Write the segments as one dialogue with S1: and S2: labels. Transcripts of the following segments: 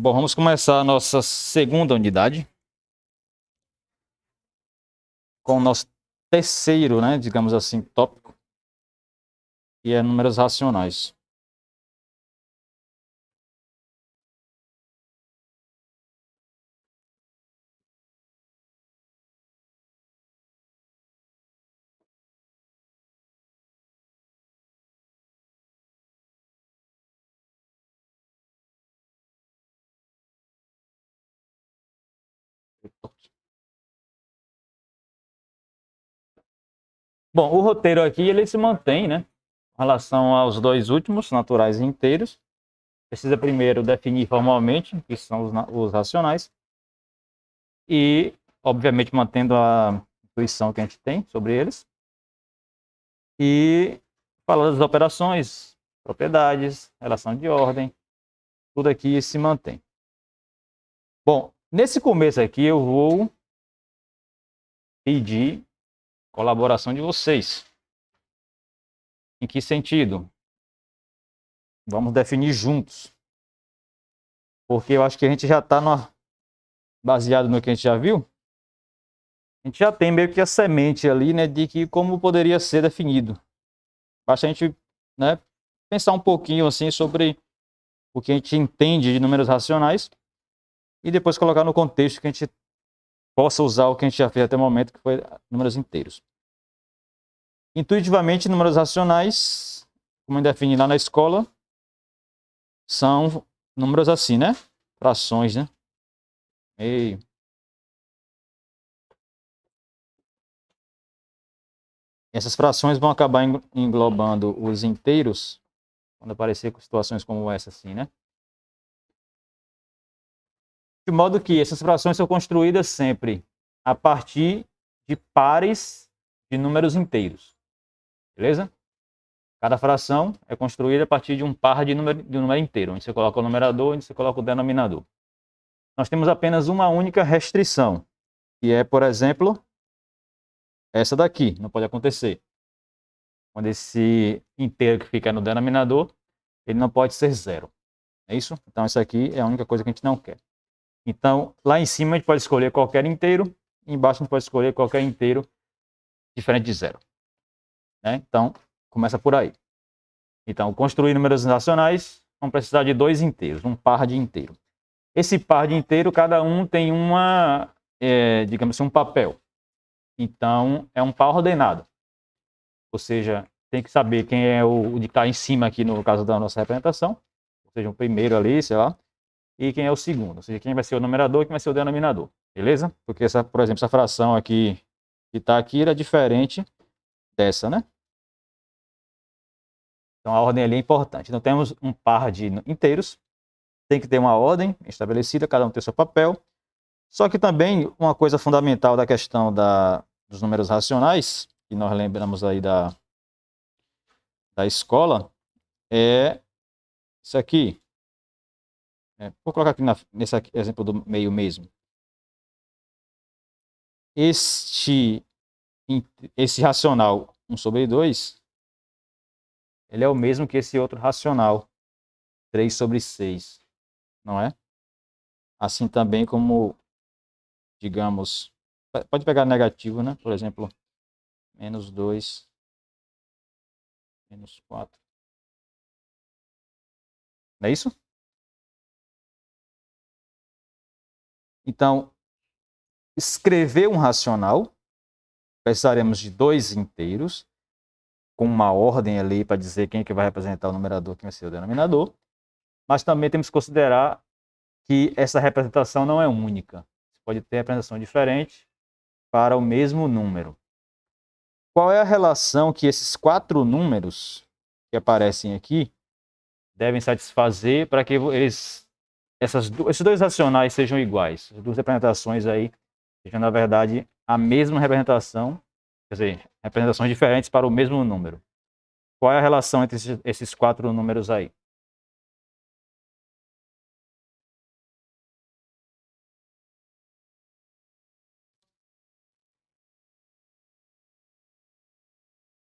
S1: Bom, vamos começar a nossa segunda unidade com o nosso terceiro, né, digamos assim, tópico, que é números racionais. Bom, o roteiro aqui ele se mantém, né, em relação aos dois últimos, naturais e inteiros. Precisa primeiro definir formalmente o que são os racionais e, obviamente, mantendo a intuição que a gente tem sobre eles. E falar das operações, propriedades, relação de ordem, tudo aqui se mantém. Bom, nesse começo aqui eu vou pedir colaboração de vocês. Em que sentido? Vamos definir juntos. Porque eu acho que a gente já está baseado no que a gente já viu. A gente já tem meio que a semente ali, né, de que como poderia ser definido. Basta a gente, né, pensar um pouquinho assim sobre o que a gente entende de números racionais e depois colocar no contexto que a gente possa usar o que a gente já fez até o momento, que foi números inteiros. Intuitivamente, números racionais, como defini lá na escola, são números assim, né? Frações, né? Meio. Essas frações vão acabar englobando os inteiros quando aparecer com situações como essa, assim, né? De modo que essas frações são construídas sempre a partir de pares de números inteiros. Beleza? Cada fração é construída a partir de um par de número inteiro, onde você coloca o numerador, onde você coloca o denominador. Nós temos apenas uma única restrição, que é, por exemplo, essa daqui. Não pode acontecer. Quando esse inteiro que fica no denominador, ele não pode ser zero. É isso? Então, isso aqui é a única coisa que a gente não quer. Então, lá em cima a gente pode escolher qualquer inteiro, embaixo a gente pode escolher qualquer inteiro diferente de zero. Né? Então, começa por aí. Então, construir números racionais, vamos precisar de dois inteiros, um par de inteiro. Esse par de inteiro, cada um tem digamos assim, um papel. Então, é um par ordenado. Ou seja, tem que saber quem é o de estar em cima aqui no caso da nossa representação. Ou seja, o primeiro ali, sei lá. E quem é o segundo. Ou seja, quem vai ser o numerador e quem vai ser o denominador. Beleza? Porque, por exemplo, essa fração aqui que está aqui era diferente dessa, né? Então, a ordem ali é importante. Então, temos um par de inteiros. Tem que ter uma ordem estabelecida, cada um tem o seu papel. Só que também uma coisa fundamental da questão dos números racionais, que nós lembramos aí da escola, é isso aqui. Vou colocar aqui nesse exemplo do meio mesmo. Esse racional 1 sobre 2, ele é o mesmo que esse outro racional 3 sobre 6, não é? Assim também como, digamos, pode pegar negativo, né? Por exemplo, menos 2, menos 4. Não é isso? Então, escrever um racional, precisaremos de dois inteiros, com uma ordem ali para dizer quem é que vai representar o numerador, quem vai ser o denominador. Mas também temos que considerar que essa representação não é única. Você pode ter representação diferente para o mesmo número. Qual é a relação que esses quatro números que aparecem aqui devem satisfazer para que esses dois racionais sejam iguais? As duas representações aí sejam, na verdade, a mesma representação, quer dizer, representações diferentes para o mesmo número. Qual é a relação entre esses quatro números aí?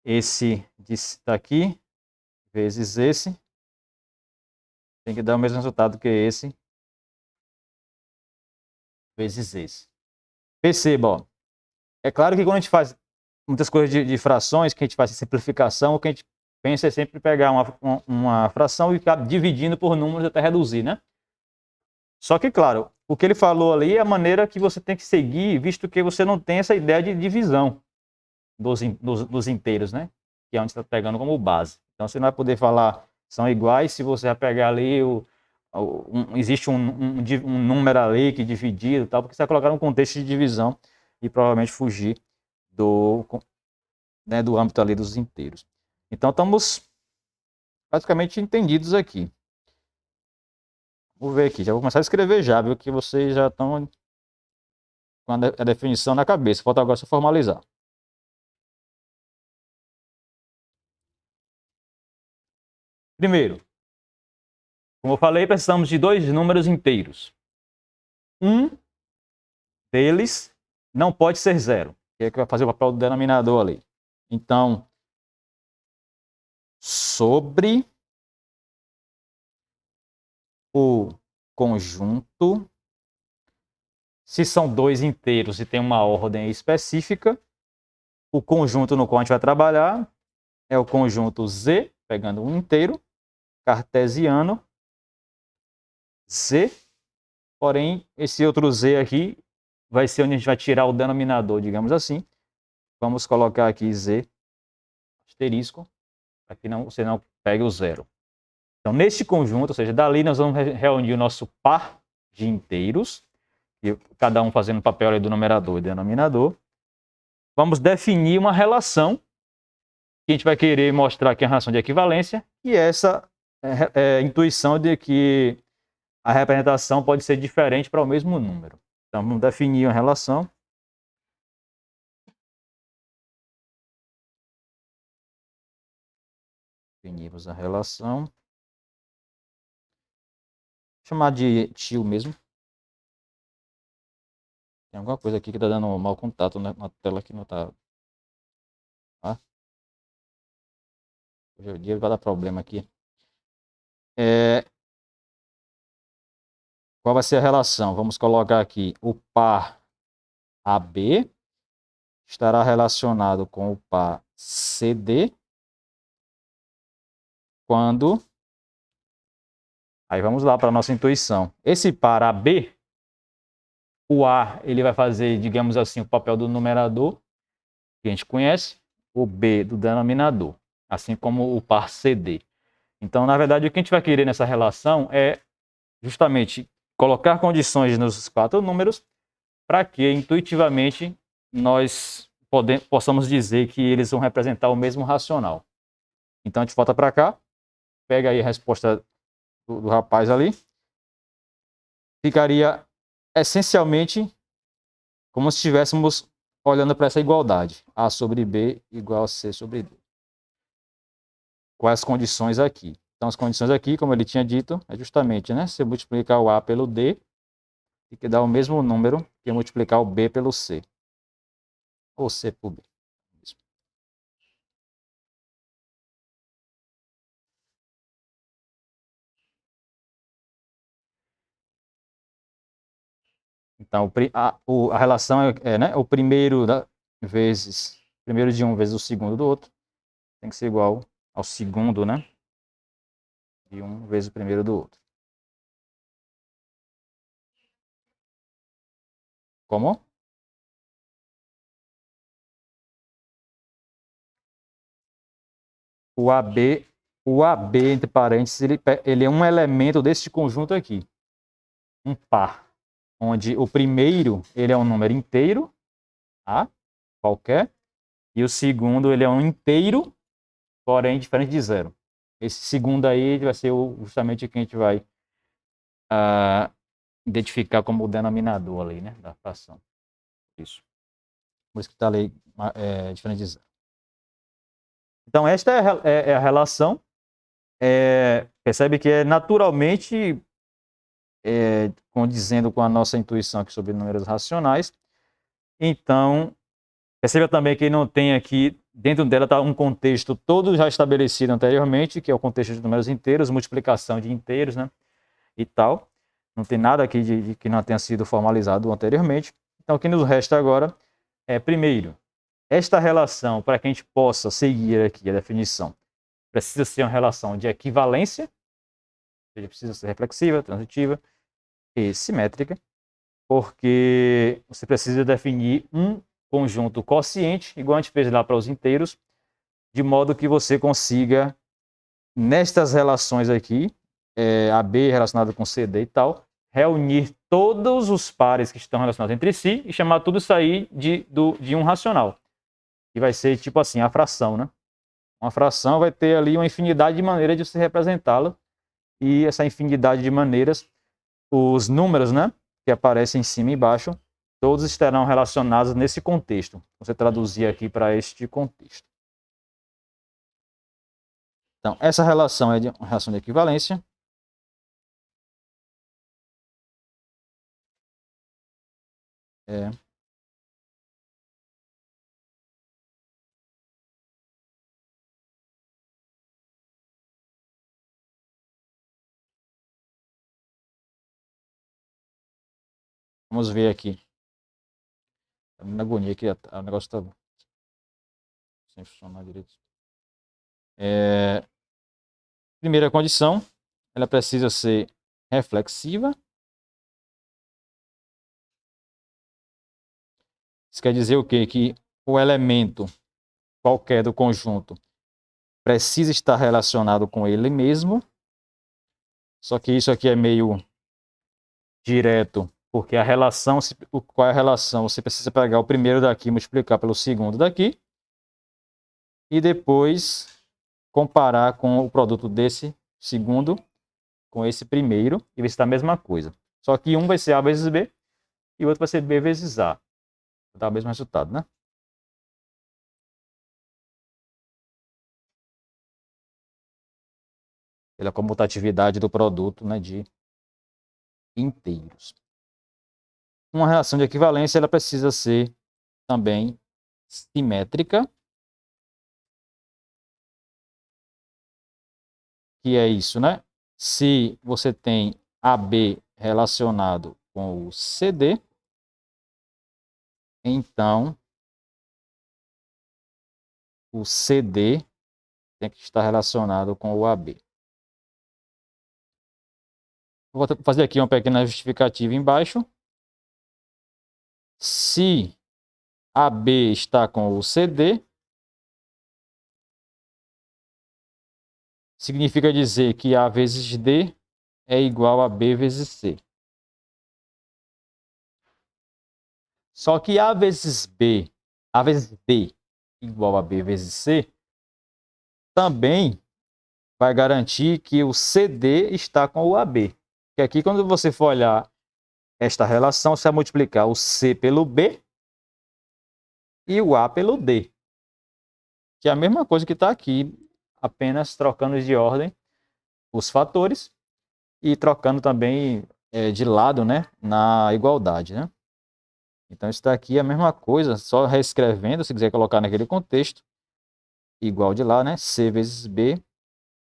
S1: Esse daqui vezes esse tem que dar o mesmo resultado que esse vezes esse. Perceba, ó. É claro que quando a gente faz muitas coisas de frações, que a gente faz simplificação, o que a gente pensa é sempre pegar uma fração e ficar dividindo por números até reduzir, né? Só que, claro, o que ele falou ali é a maneira que você tem que seguir, visto que você não tem essa ideia de divisão dos inteiros, né? Que é onde você está pegando como base. Então, você não vai poder falar são iguais se você vai pegar ali, existe um número ali que dividido e tal, porque você vai colocar um contexto de divisão e provavelmente fugir do âmbito ali dos inteiros. Então, estamos praticamente entendidos aqui. Vou ver aqui, já vou começar a escrever já, viu? Que vocês já estão com a definição na cabeça. Falta agora só formalizar. Primeiro, como eu falei, precisamos de dois números inteiros. Um deles não pode ser zero, que é que vai fazer o papel do denominador ali. Então, sobre o conjunto, se são dois inteiros e tem uma ordem específica, o conjunto no qual a gente vai trabalhar é o conjunto Z, pegando um inteiro, cartesiano, Z, porém, esse outro Z aqui vai ser onde a gente vai tirar o denominador, digamos assim. Vamos colocar aqui Z, asterisco, para que você não pegue o zero. Então, neste conjunto, ou seja, dali nós vamos reunir o nosso par de inteiros, e cada um fazendo o papel ali do numerador e denominador. Vamos definir uma relação, que a gente vai querer mostrar aqui a relação de equivalência, e essa intuição de que a representação pode ser diferente para o mesmo número. Então, vamos definir uma relação. Definimos a relação. Vou chamar de tio mesmo. Tem alguma coisa aqui que está dando mau contato na tela que não está. Ah. Hoje o dia vai dar problema aqui. Qual vai ser a relação? Vamos colocar aqui o par AB estará relacionado com o par CD quando... Aí vamos lá para a nossa intuição. Esse par AB, o A ele vai fazer, digamos assim, o papel do numerador, que a gente conhece, o B do denominador, assim como o par CD. Então, na verdade, o que a gente vai querer nessa relação é justamente colocar condições nos quatro números para que intuitivamente nós possamos dizer que eles vão representar o mesmo racional. Então a gente volta para cá, pega aí a resposta do rapaz ali. Ficaria essencialmente como se estivéssemos olhando para essa igualdade. A sobre B igual a C sobre D. Quais as condições aqui? Então as condições aqui, como ele tinha dito, é justamente, né? Se eu multiplicar o A pelo D, tem que dar o mesmo número que multiplicar o B pelo C. Ou C por B. Então, a relação é né, o primeiro primeiro de um vezes o segundo do outro, tem que ser igual ao segundo, né? De um vezes o primeiro do outro. Como? O AB entre parênteses, ele é um elemento desse conjunto aqui. Um par. Onde o primeiro, ele é um número inteiro, tá? Qualquer. E o segundo, ele é um inteiro, porém diferente de zero. Esse segundo aí vai ser justamente o que a gente vai identificar como o denominador ali, né? Da fração. Isso. Por isso que está ali diferente de zero. Então, esta é a relação. Percebe que é naturalmente condizendo com a nossa intuição aqui sobre números racionais. Então, perceba também que não tem aqui, dentro dela está um contexto todo já estabelecido anteriormente, que é o contexto de números inteiros, multiplicação de inteiros, né? E tal. Não tem nada aqui de que não tenha sido formalizado anteriormente. Então, o que nos resta agora é, primeiro, esta relação, para que a gente possa seguir aqui a definição, precisa ser uma relação de equivalência, ou seja, precisa ser reflexiva, transitiva e simétrica, porque você precisa definir um conjunto quociente, igual a gente fez lá para os inteiros, de modo que você consiga, nestas relações aqui, AB relacionado com CD e tal, reunir todos os pares que estão relacionados entre si e chamar tudo isso aí de um racional. Que vai ser tipo assim, a fração, né? Uma fração vai ter ali uma infinidade de maneiras de se representá-la, e essa infinidade de maneiras, os números, né, que aparecem em cima e embaixo, todos estarão relacionados nesse contexto. Você traduzir aqui para este contexto. Então, essa relação é uma relação de equivalência. Vamos ver aqui. Tá na agonia aqui, o negócio está sem funcionar direito. Primeira condição, ela precisa ser reflexiva. Isso quer dizer o quê? Que o elemento qualquer do conjunto precisa estar relacionado com ele mesmo. Só que isso aqui é meio direto, porque a relação, qual é a relação? Você precisa pegar o primeiro daqui e multiplicar pelo segundo daqui, e depois comparar com o produto desse segundo com esse primeiro e ver se está a mesma coisa. Só que um vai ser A vezes B e o outro vai ser B vezes A. Dá o mesmo resultado, né? Pela comutatividade do produto, né, de inteiros. Uma relação de equivalência, ela precisa ser também simétrica, que é isso, né? Se você tem AB relacionado com o CD, então o CD tem que estar relacionado com o AB. Vou fazer aqui uma pequena justificativa embaixo. Se AB está com o CD, significa dizer que A vezes D é igual a B vezes C. Só que A vezes D igual a B vezes C, também vai garantir que o CD está com o AB. Que aqui, quando você for olhar esta relação, você vai multiplicar o C pelo B e o A pelo D. Que é a mesma coisa que está aqui, apenas trocando de ordem os fatores e trocando também de lado, né, na igualdade, né? Então, isso daqui é a mesma coisa, só reescrevendo, se quiser colocar naquele contexto, igual de lá, né? C vezes B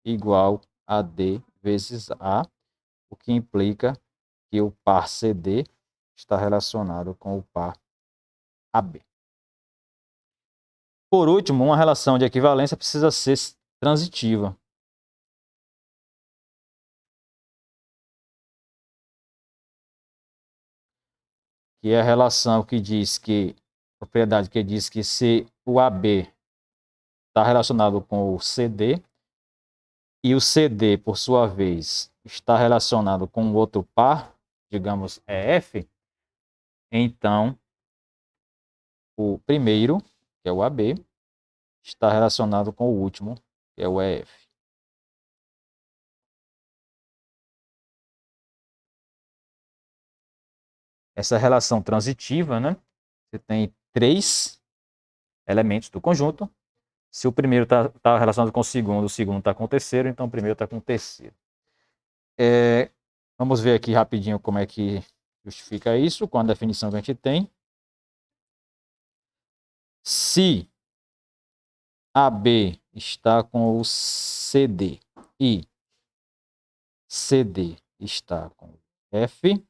S1: igual a D vezes A, o que implica que o par CD está relacionado com o par AB. Por último, uma relação de equivalência precisa ser transitiva. Que é a relação que diz que, propriedade que diz que se o AB está relacionado com o CD, e o CD, por sua vez, está relacionado com outro par, digamos, F, então o primeiro, que é o AB, está relacionado com o último, que é o EF. Essa relação transitiva, né? Você tem 3 elementos do conjunto. Se o primeiro está relacionado com o segundo está com o terceiro, então o primeiro está com o terceiro. Vamos ver aqui rapidinho como é que justifica isso, com a definição que a gente tem. Se AB está com o CD e CD está com F. Vou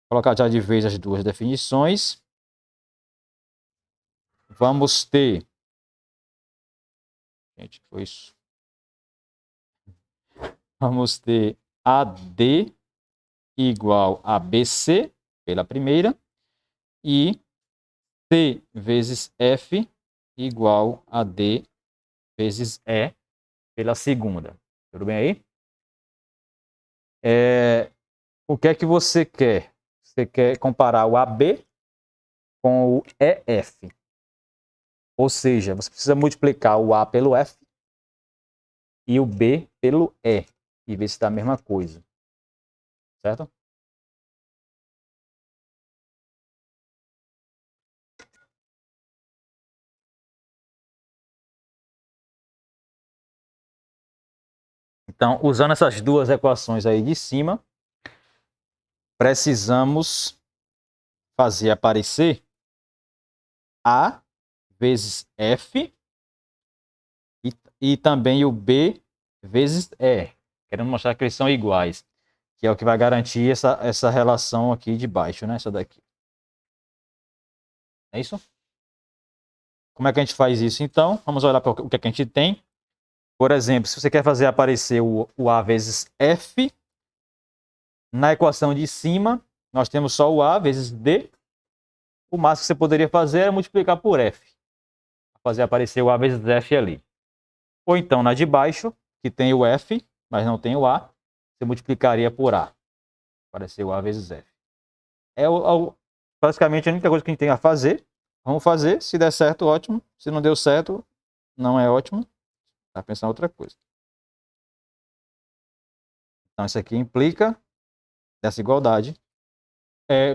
S1: colocar já de vez as duas definições. Vamos ter... Gente, que foi isso? Vamos ter AD igual a BC pela primeira e C vezes F igual a D vezes E pela segunda. Tudo bem aí? O que é que você quer? Você quer comparar o AB com o EF. Ou seja, você precisa multiplicar o A pelo F e o B pelo E e ver se dá a mesma coisa. Certo? Então, usando essas duas equações aí de cima, precisamos fazer aparecer A vezes F e também o B vezes E. Querendo mostrar que eles são iguais, que é o que vai garantir essa relação aqui de baixo, né? Essa daqui. É isso? Como é que a gente faz isso, então? Vamos olhar para o que a gente tem. Por exemplo, se você quer fazer aparecer o A vezes F, na equação de cima, nós temos só o A vezes D. O máximo que você poderia fazer é multiplicar por F. Fazer aparecer o A vezes F ali. Ou então, na de baixo, que tem o F, mas não tem o A, você multiplicaria por A. Aparecer o A vezes F. Basicamente a única coisa que a gente tem a fazer. Vamos fazer. Se der certo, ótimo. Se não deu certo, não é ótimo. Tá pensando em outra coisa. Então, isso aqui implica essa igualdade.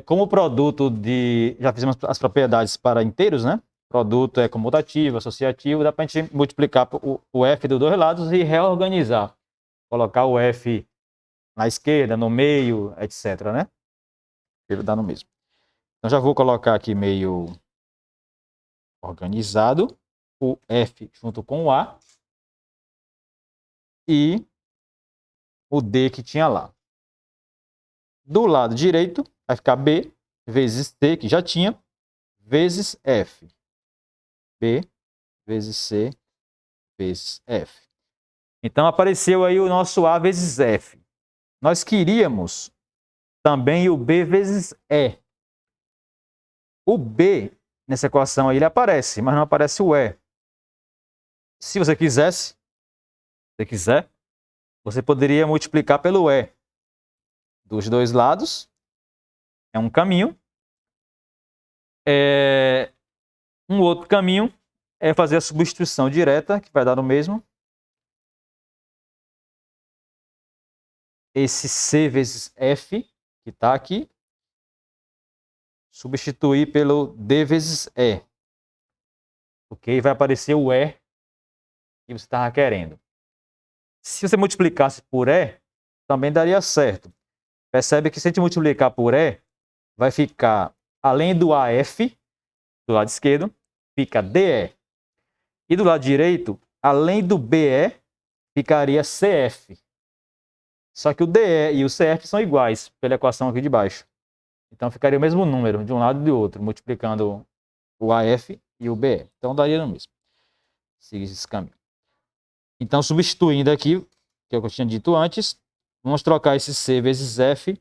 S1: Como produto de... Já fizemos as propriedades para inteiros, né? Produto é comutativo, associativo. Dá para a gente multiplicar o F dos dois lados e reorganizar. Colocar o F na esquerda, no meio, etc, né? Ele dá no mesmo. Então, já vou colocar aqui meio organizado. O F junto com o A. E o D que tinha lá. Do lado direito, vai ficar B vezes C, que já tinha, vezes F. B vezes C vezes F. Então, apareceu aí o nosso A vezes F. Nós queríamos também o B vezes E. O B, nessa equação aí, ele aparece, mas não aparece o E. Se você quisesse, você poderia multiplicar pelo E. Dos dois lados. É um caminho. Um outro caminho é fazer a substituição direta, que vai dar o mesmo. Esse C vezes F, que está aqui, substituir pelo D vezes E. Ok? Vai aparecer o E que você estava querendo. Se você multiplicasse por E, também daria certo. Percebe que se a gente multiplicar por E, vai ficar, além do AF, do lado esquerdo, fica DE. E do lado direito, além do BE, ficaria CF. Só que o DE e o CF são iguais, pela equação aqui de baixo. Então ficaria o mesmo número de um lado e do outro, multiplicando o AF e o BE. Então daria no mesmo. Siga esse caminho. Então, substituindo aqui, que é o que eu tinha dito antes, vamos trocar esse C vezes F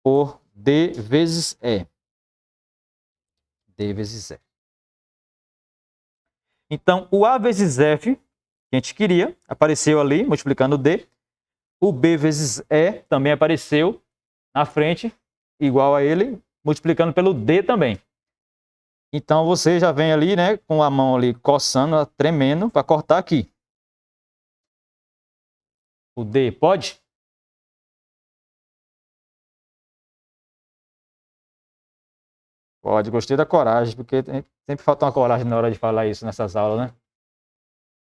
S1: por D vezes E. D vezes E. Então, o A vezes F, que a gente queria, apareceu ali, multiplicando D. O B vezes E também apareceu na frente, igual a ele, multiplicando pelo D também. Então, você já vem ali, né, com a mão ali coçando, tremendo, para cortar aqui. O D pode? Pode, gostei da coragem, porque sempre falta uma coragem na hora de falar isso nessas aulas, né?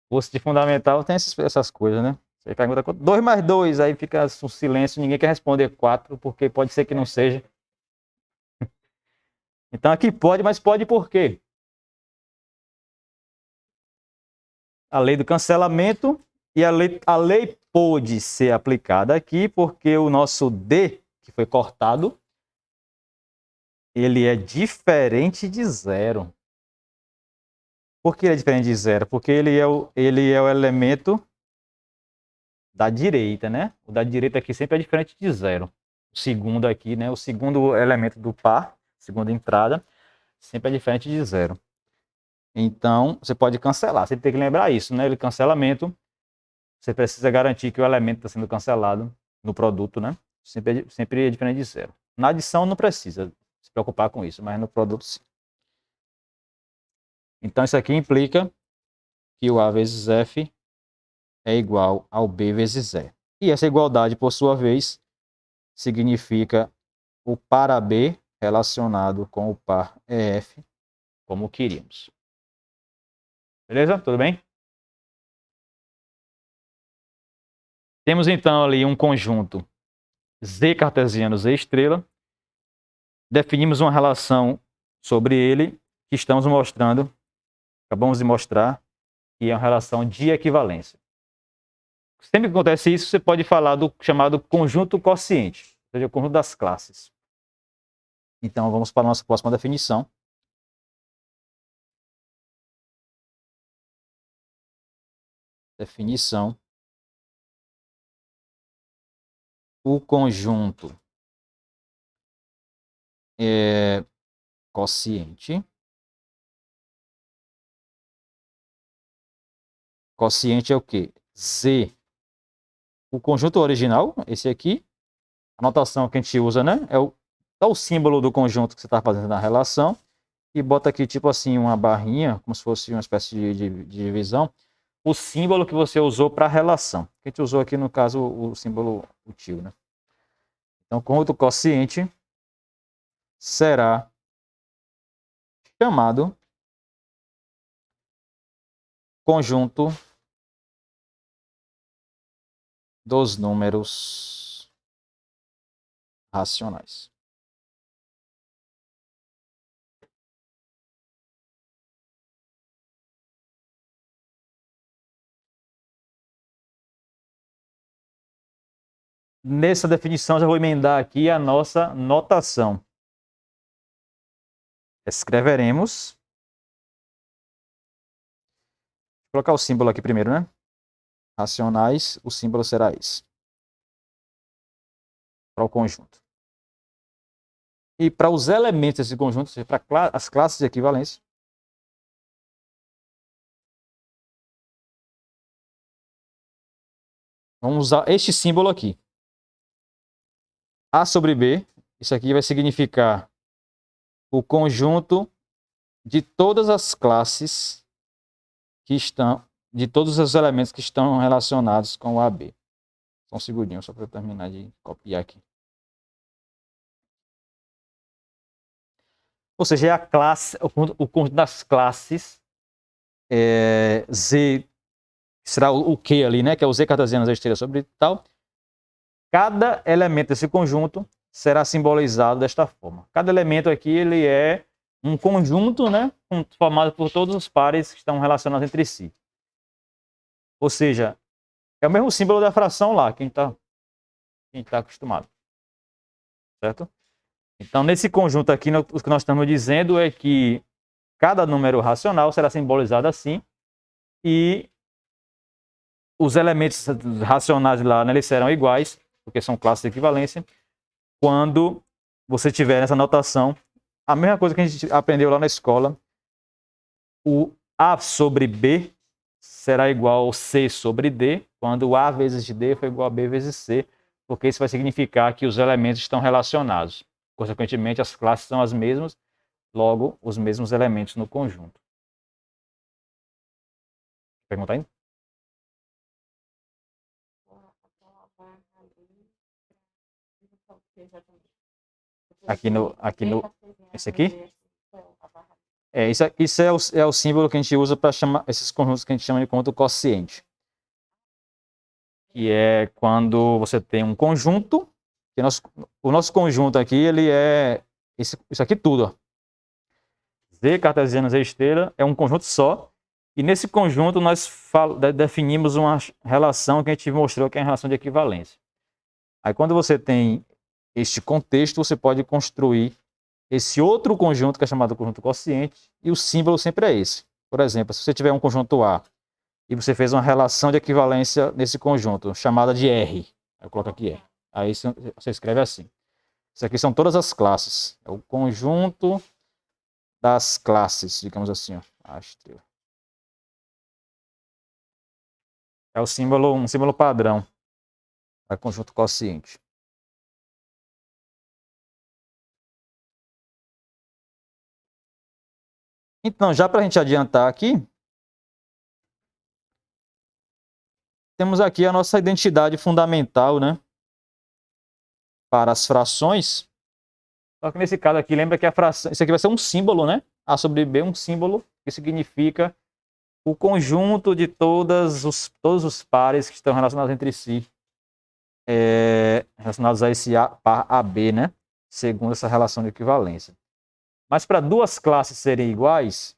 S1: Curso de fundamental tem essas coisas, né? Você pergunta 2 mais 2, aí fica um silêncio, ninguém quer responder 4, porque pode ser que não seja. Então aqui pode, mas pode por quê? A lei do cancelamento e a lei pôde ser aplicada aqui porque o nosso D, que foi cortado, ele é diferente de zero. Por que ele é diferente de zero? Porque ele é o elemento da direita, né? O da direita aqui sempre é diferente de zero. O segundo aqui, né? O segundo elemento do par, segunda entrada, sempre é diferente de zero. Então, você pode cancelar. Você tem que lembrar isso, né? O cancelamento, você precisa garantir que o elemento está sendo cancelado no produto, né? Sempre é diferente de zero. Na adição, não precisa se preocupar com isso, mas no produto, sim. Então, isso aqui implica que o A vezes F é igual ao B vezes E. E essa igualdade, por sua vez, significa o par AB relacionado com o par EF, como queríamos. Beleza? Tudo bem? Temos então ali um conjunto Z cartesiano, Z estrela. Definimos uma relação sobre ele que estamos mostrando, acabamos de mostrar, que é uma relação de equivalência. Sempre que acontece isso, você pode falar do chamado conjunto quociente, ou seja, o conjunto das classes. Então, vamos para a nossa próxima definição. Definição. O conjunto é quociente. Quociente é o quê? Z. O conjunto original, esse aqui, a notação que a gente usa, né? É o símbolo do conjunto que você está fazendo na relação. E bota aqui, tipo assim, uma barrinha, como se fosse uma espécie de divisão. O símbolo que você usou para a relação. Que a gente usou aqui, no caso, o símbolo útil, né? Então, o conjunto quociente será chamado conjunto dos números racionais. Nessa definição, já vou emendar aqui a nossa notação. Escreveremos. Vou colocar o símbolo aqui primeiro, né? Racionais, o símbolo será esse. Para o conjunto. E para os elementos desse conjunto, ou seja, para as classes de equivalência, vamos usar este símbolo aqui. A sobre B, isso aqui vai significar o conjunto de todas as classes que estão, de todos os elementos que estão relacionados com o AB. Só um segundinho, só para eu terminar de copiar aqui. Ou seja, é a classe, o conjunto das classes Z, será o Q ali, né? Que é o Z cartesiano, Z estrela sobre tal. Cada elemento desse conjunto será simbolizado desta forma. Cada elemento aqui ele é um conjunto, né, formado por todos os pares que estão relacionados entre si. Ou seja, é o mesmo símbolo da fração lá, quem está acostumado. Certo? Então, nesse conjunto aqui, o que nós estamos dizendo é que cada número racional será simbolizado assim e os elementos racionais lá, né, eles serão iguais, porque são classes de equivalência, quando você tiver nessa notação, a mesma coisa que a gente aprendeu lá na escola, o A sobre B será igual ao C sobre D, quando o A vezes D for igual a B vezes C, porque isso vai significar que os elementos estão relacionados. Consequentemente, as classes são as mesmas, logo, os mesmos elementos no conjunto. Pergunta aí? Aqui no esse aqui? Isso é o símbolo que a gente usa para chamar esses conjuntos que a gente chama de conjunto quociente. Que é quando você tem um conjunto, que o nosso conjunto aqui, ele é isso aqui tudo, ó. Z cartesiano, Z estrela, é um conjunto só, E nesse conjunto nós definimos uma relação que a gente mostrou que é a relação de equivalência. Aí quando você tem este contexto, você pode construir esse outro conjunto que é chamado conjunto quociente e o símbolo sempre é esse. Por exemplo, se você tiver um conjunto A e você fez uma relação de equivalência nesse conjunto, chamada de R, eu coloco aqui R. Aí você escreve assim. Isso aqui são todas as classes. É o conjunto das classes, digamos assim. Ó. É o símbolo, um símbolo padrão para conjunto quociente. Então, já para a gente adiantar aqui, temos aqui a nossa identidade fundamental, né? Para as frações. Só que nesse caso aqui, lembra que a fração, isso aqui vai ser um símbolo, né? A sobre B, um símbolo que significa o conjunto de todos os pares que estão relacionados entre si, relacionados a esse par AB, né? Segundo essa relação de equivalência. Mas para duas classes serem iguais,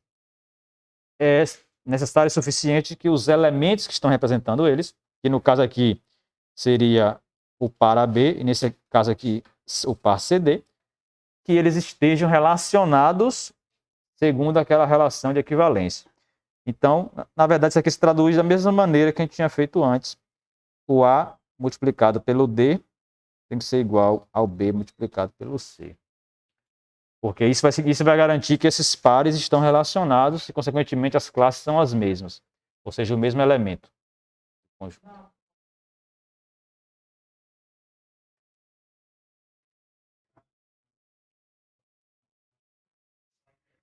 S1: é necessário o suficiente que os elementos que estão representando eles, que no caso aqui seria o par AB, e nesse caso aqui o par CD, que eles estejam relacionados segundo aquela relação de equivalência. Então, na verdade, isso aqui se traduz da mesma maneira que a gente tinha feito antes. O A multiplicado pelo D tem que ser igual ao B multiplicado pelo C. Porque isso vai garantir que esses pares estão relacionados e, consequentemente, as classes são as mesmas. Ou seja, o mesmo elemento.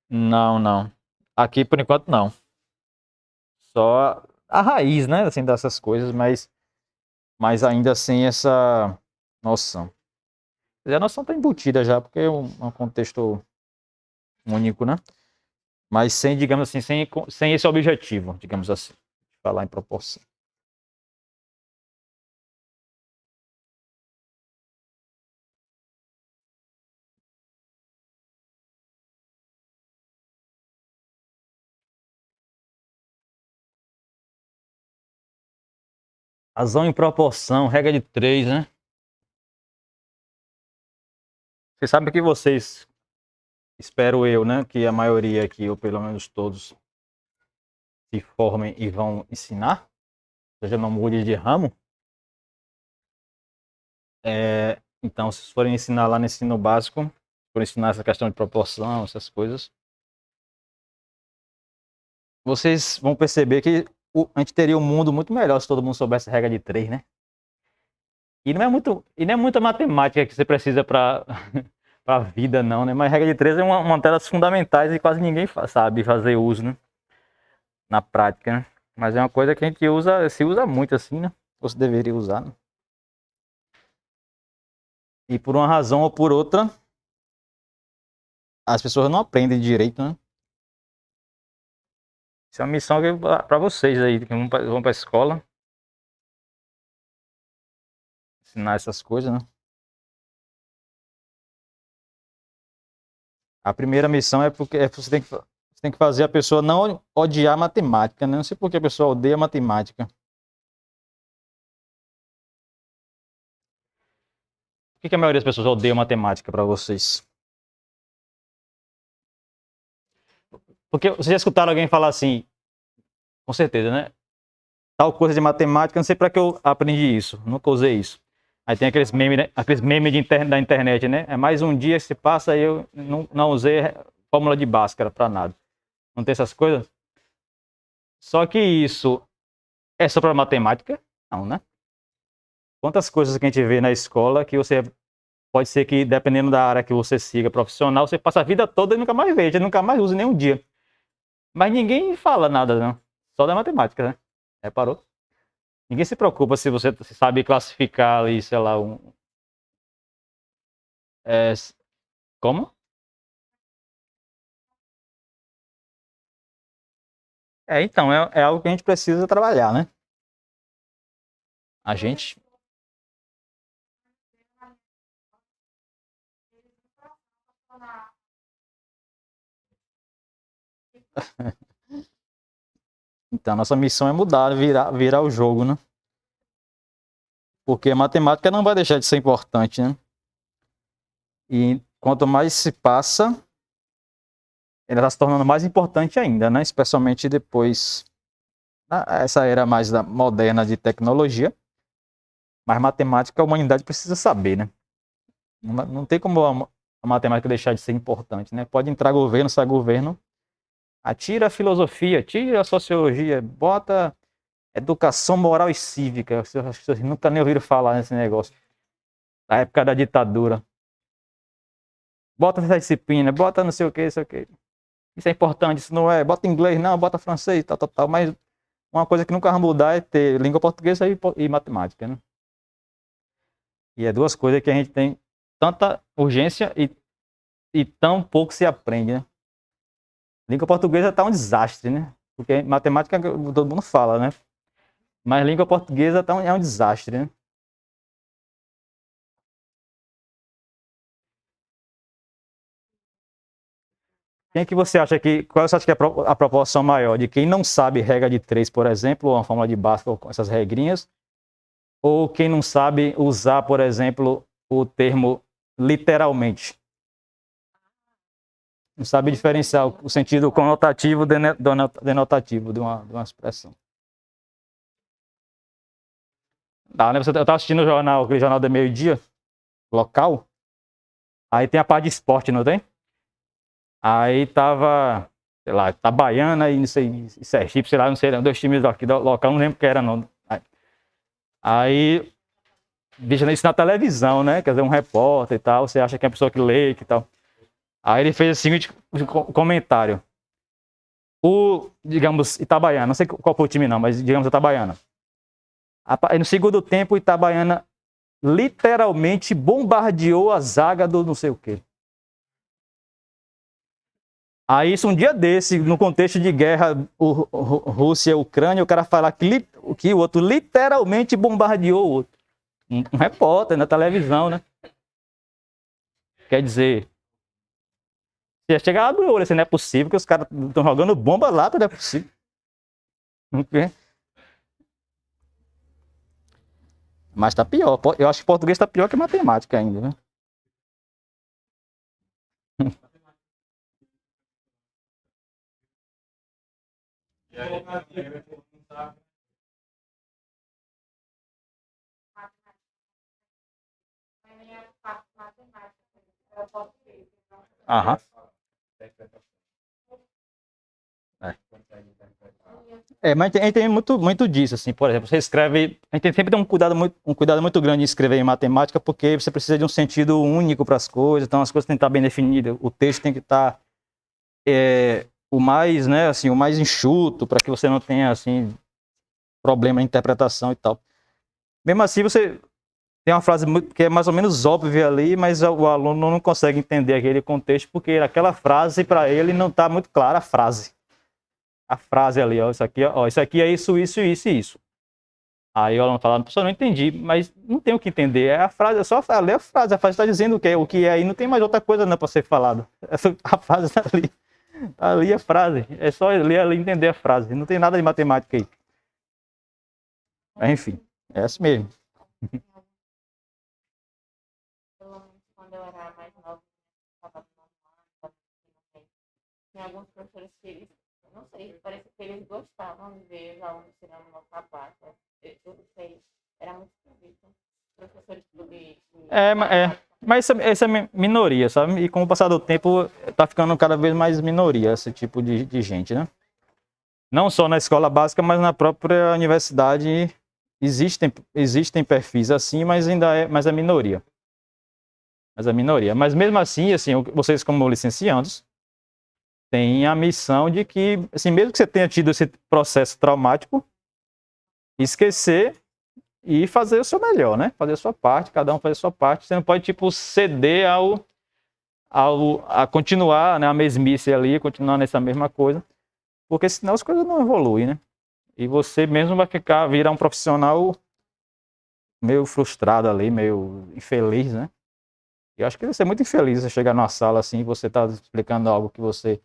S1: Não, não. Aqui, por enquanto, não. Só a raiz, né, assim, dessas coisas, mas ainda sem essa noção. A noção está embutida já, porque é um contexto único, né? Mas sem, digamos assim, sem esse objetivo, digamos assim, de falar em proporção. Razão em proporção, regra de 3, né? Você sabe que vocês, espero eu, né, que a maioria aqui, ou pelo menos todos, se formem e vão ensinar, ou seja, não mude de ramo. Então, se forem ensinar lá no ensino básico, for ensinar essa questão de proporção, essas coisas, vocês vão perceber que a gente teria um mundo muito melhor se todo mundo soubesse a regra de 3, né? E não é muita matemática que você precisa para a vida, não, né? Mas a regra de 3 é uma das fundamentais e quase ninguém sabe fazer uso, né? Na prática, né? Mas é uma coisa que a gente se usa muito assim, né? Ou se deveria usar, né? E por uma razão ou por outra, as pessoas não aprendem direito, né? Isso é uma missão para vocês aí, que vão para a escola, ensinar essas coisas, né? A primeira missão é porque você tem que fazer a pessoa não odiar matemática, né? Não sei por que a pessoa odeia matemática. Por que a maioria das pessoas odeia matemática para vocês? Porque vocês já escutaram alguém falar assim, com certeza, né? Tal coisa de matemática, não sei para que eu aprendi isso, nunca usei isso. Aí tem aqueles memes, né? Aqueles memes da internet, né? É mais um dia que se passa e eu não usei fórmula de Bhaskara para nada. Não tem essas coisas? Só que isso é só para matemática? Não, né? Quantas coisas que a gente vê na escola que você pode ser que, dependendo da área que você siga profissional, você passa a vida toda e nunca mais veja, nunca mais use nenhum dia. Mas ninguém fala nada, não. Só da matemática, né? Reparou? Ninguém se preocupa se você sabe classificar ali, sei lá, é, como? Então, é algo que a gente precisa trabalhar, né? A gente. Então, nossa missão é mudar, virar o jogo, né? Porque a matemática não vai deixar de ser importante, né? E quanto mais se passa, ela está se tornando mais importante ainda, né? Especialmente depois, essa era mais moderna de tecnologia. Mas matemática a humanidade precisa saber, né? Não tem como a matemática deixar de ser importante, né? Pode entrar governo, sai governo. Tira a filosofia, tira a sociologia, bota educação moral e cívica. Vocês nunca nem ouviram falar nesse negócio. Da época da ditadura. Bota essa disciplina, bota não sei o que, não sei o que. Isso é importante, isso não é. Bota inglês, não, bota francês, tal, tal, tal. Mas uma coisa que nunca vai mudar é ter língua portuguesa e matemática, né? E é duas coisas que a gente tem tanta urgência e tão pouco se aprende, né? Língua portuguesa tá um desastre, né? Porque matemática todo mundo fala, né? Mas língua portuguesa é um desastre, né? Quem é que você acha que. Qual você acha que é a proporção maior? De quem não sabe regra de 3, por exemplo, ou uma fórmula de Bhaskara com essas regrinhas? Ou quem não sabe usar, por exemplo, o termo literalmente? Não sabe diferenciar o sentido conotativo do denotativo de uma expressão. Né? Eu estava assistindo o jornal, aquele jornal do meio-dia, local. Aí tem a parte de esporte, não tem? Aí tava, sei lá, Itabaiana e não sei, Sergipe, sei lá, não sei, dois times aqui do local, não lembro que era não. Aí, veja isso na televisão, né? Quer dizer, um repórter e tal, você acha que é a pessoa que lê e tal. Aí ele fez o seguinte comentário. Digamos, Itabaiana, não sei qual foi o time não, mas digamos Itabaiana. No segundo tempo, Itabaiana literalmente bombardeou a zaga do não sei o quê. Aí isso um dia desse, no contexto de guerra Rússia e Ucrânia, o cara falar que o outro literalmente bombardeou o outro. Um repórter na televisão, né? Quer dizer, você chega lá do olho, assim, não é possível que os caras estão jogando bomba lá, não é possível. Mas tá pior. Eu acho que português tá pior que matemática ainda, né? Aham. Mas a gente tem muito disso, assim, por exemplo, você escreve, a gente sempre tem um cuidado muito grande em escrever em matemática, porque você precisa de um sentido único para as coisas, então as coisas têm que estar bem definidas, o texto tem que estar o mais, né, assim, o mais enxuto, para que você não tenha, assim, problema de interpretação e tal. Mesmo assim, você tem uma frase que é mais ou menos óbvia ali, mas o aluno não consegue entender aquele contexto, porque aquela frase, para ele, não está muito clara a frase. A frase ali, ó, isso aqui é isso, isso, isso e isso. Aí o aluno fala, professor, não entendi, mas não tem o que entender, é a frase, é só ler a frase está dizendo o que é aí, não tem mais outra coisa não para ser falado. A frase está ali, tá ali a frase, é só ler ali e entender a frase, não tem nada de matemática aí. Enfim, é assim mesmo.
S2: Quando eu era mais nova, tinha alguns professores que eles, não sei, parece que eles gostavam de ver os alunos tirando nota baixa. Eu não sei, era muito esquisito. Professores
S1: mas essa é minoria, sabe? E com o passar do tempo, tá ficando cada vez mais minoria esse tipo de gente, né? Não só na escola básica, mas na própria universidade existem perfis assim, mas ainda é minoria. Mas é minoria. Mas mesmo assim, vocês como licenciandos, têm a missão de que, assim, mesmo que você tenha tido esse processo traumático, esquecer e fazer o seu melhor, né? Fazer a sua parte, cada um fazer a sua parte. Você não pode, tipo, ceder a continuar, né, a mesmice ali, continuar nessa mesma coisa, porque senão as coisas não evoluem, né? E você mesmo vai virar um profissional meio frustrado ali, meio infeliz, né? Eu acho que vai ser muito infeliz você chegar numa sala assim e você tá explicando algo que você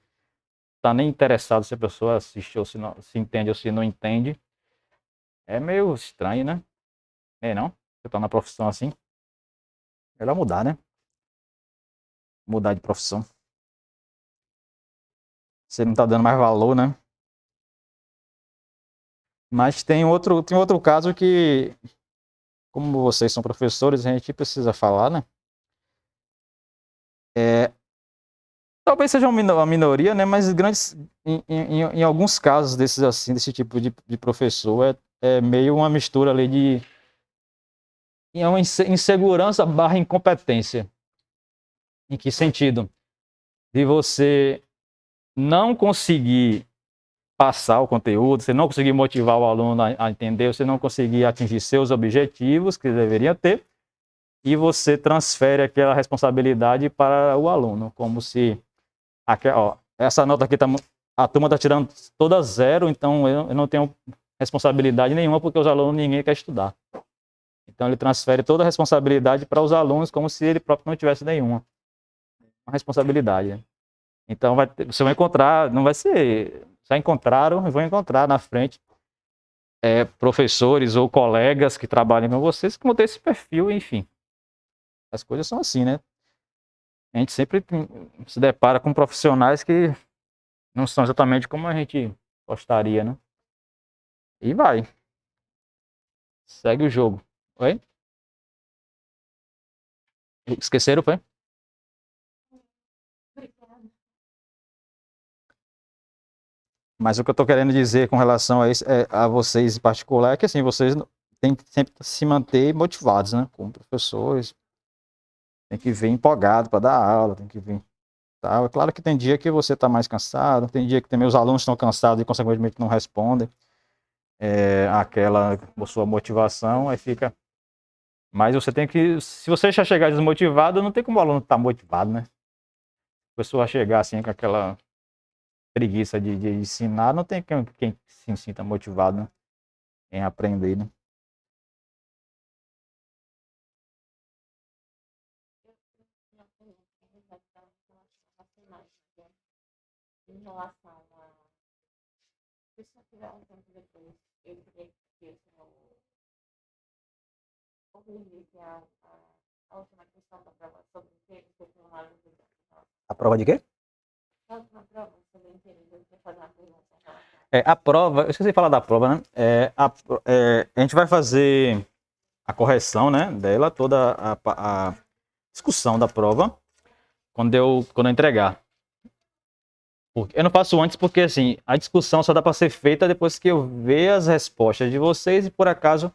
S1: tá nem interessado se a pessoa assiste ou se, não, se entende ou se não entende. É meio estranho, né? É não? Você tá na profissão assim. Melhor mudar, né? Mudar de profissão. Você não tá dando mais valor, né? Mas tem outro caso que, como vocês são professores, a gente precisa falar, né? É, talvez seja uma minoria, né? Mas grandes, em alguns casos desses assim, desse tipo de professor, é meio uma mistura ali de é uma insegurança barra incompetência. Em que sentido? De você não conseguir passar o conteúdo, você não conseguir motivar o aluno a entender, você não conseguir atingir seus objetivos que deveria ter, e você transfere aquela responsabilidade para o aluno, como se ó, essa nota aqui a turma está tirando toda zero, então eu não tenho responsabilidade nenhuma porque os alunos ninguém quer estudar. Então ele transfere toda a responsabilidade para os alunos como se ele próprio não tivesse nenhuma uma responsabilidade. Então você vai encontrar, não vai ser, já encontraram e vão encontrar na frente professores ou colegas que trabalham com vocês que vão ter esse perfil, enfim. As coisas são assim, né? A gente sempre se depara com profissionais que não são exatamente como a gente gostaria, né? E vai. Segue o jogo. Oi? Esqueceram, foi? Mas o que eu estou querendo dizer com relação a isso, a vocês em particular, é que assim, vocês têm que sempre se manter motivados, né? Como professores, tem que vir empolgado para dar aula, tem que vir. Tal. É claro que tem dia que você está mais cansado, tem dia que também os alunos estão cansados e, consequentemente, não respondem aquela sua motivação, aí fica. Mas você tem que. Se você já chegar desmotivado, não tem como o aluno estar motivado, né? A pessoa chegar assim com aquela preguiça de ensinar, não tem quem se sinta motivado, né? Em aprender, né?
S2: Não tem realização racionais, né? Em relação a. Se eu tiver um tempo depois, eu queria que o senhor corrigisse a última questão da prova sobre o que você tem uma dúvida.
S1: A prova de quê?
S2: A última prova sobre o interesse, eu queria fazer uma pergunta em relação a
S1: A prova, eu esqueci de falar da prova, né? A gente vai fazer a correção, né, dela, toda a discussão da prova, quando eu entregar. Eu não faço antes porque, assim, a discussão só dá para ser feita depois que eu ver as respostas de vocês e, por acaso,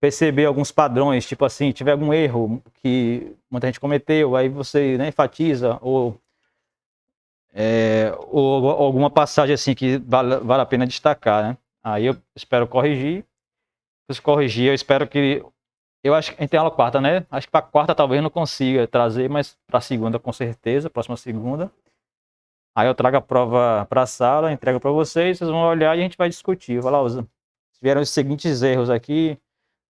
S1: perceber alguns padrões, tipo assim, tiver algum erro que muita gente cometeu, aí você, né, enfatiza, ou alguma passagem assim que vale a pena destacar, né? Aí eu espero corrigir. Se corrigir, eu espero que. Eu acho que a gente tem aula quarta, né? Acho que para quarta talvez não consiga trazer, mas para segunda com certeza, próxima segunda. Aí eu trago a prova para a sala, entrego para vocês, vocês vão olhar e a gente vai discutir. Vou lá, vieram os seguintes erros aqui,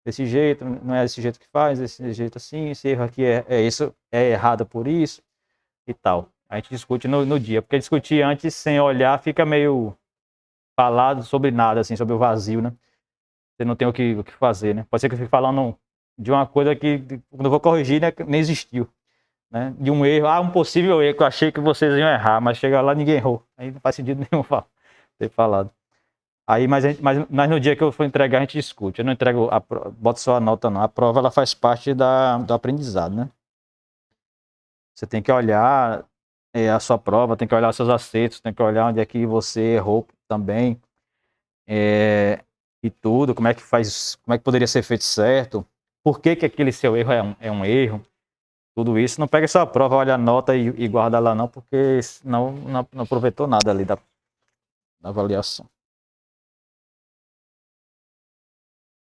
S1: desse jeito, não é desse jeito que faz, desse jeito assim, esse erro aqui isso, é errado por isso e tal. A gente discute no dia, porque discutir antes sem olhar fica meio falado sobre nada, assim, sobre o vazio, né? Você não tem o que fazer, né? Pode ser que eu fique falando de uma coisa que, quando eu vou corrigir, né, nem existiu. Né? De um erro, um possível erro que eu achei que vocês iam errar, mas chega lá ninguém errou. Aí não faz sentido nenhum ter falado. Aí, mas no dia que eu for entregar, a gente discute. Eu não entrego, boto só a nota, não. A prova ela faz parte do aprendizado, né? Você tem que olhar a sua prova, tem que olhar os seus acertos, tem que olhar onde é que você errou também. E tudo, como é que faz, como é que poderia ser feito certo, por que aquele seu erro é um erro. Tudo isso, não pega só a prova, olha a nota e guarda lá não, porque senão não aproveitou nada ali da avaliação.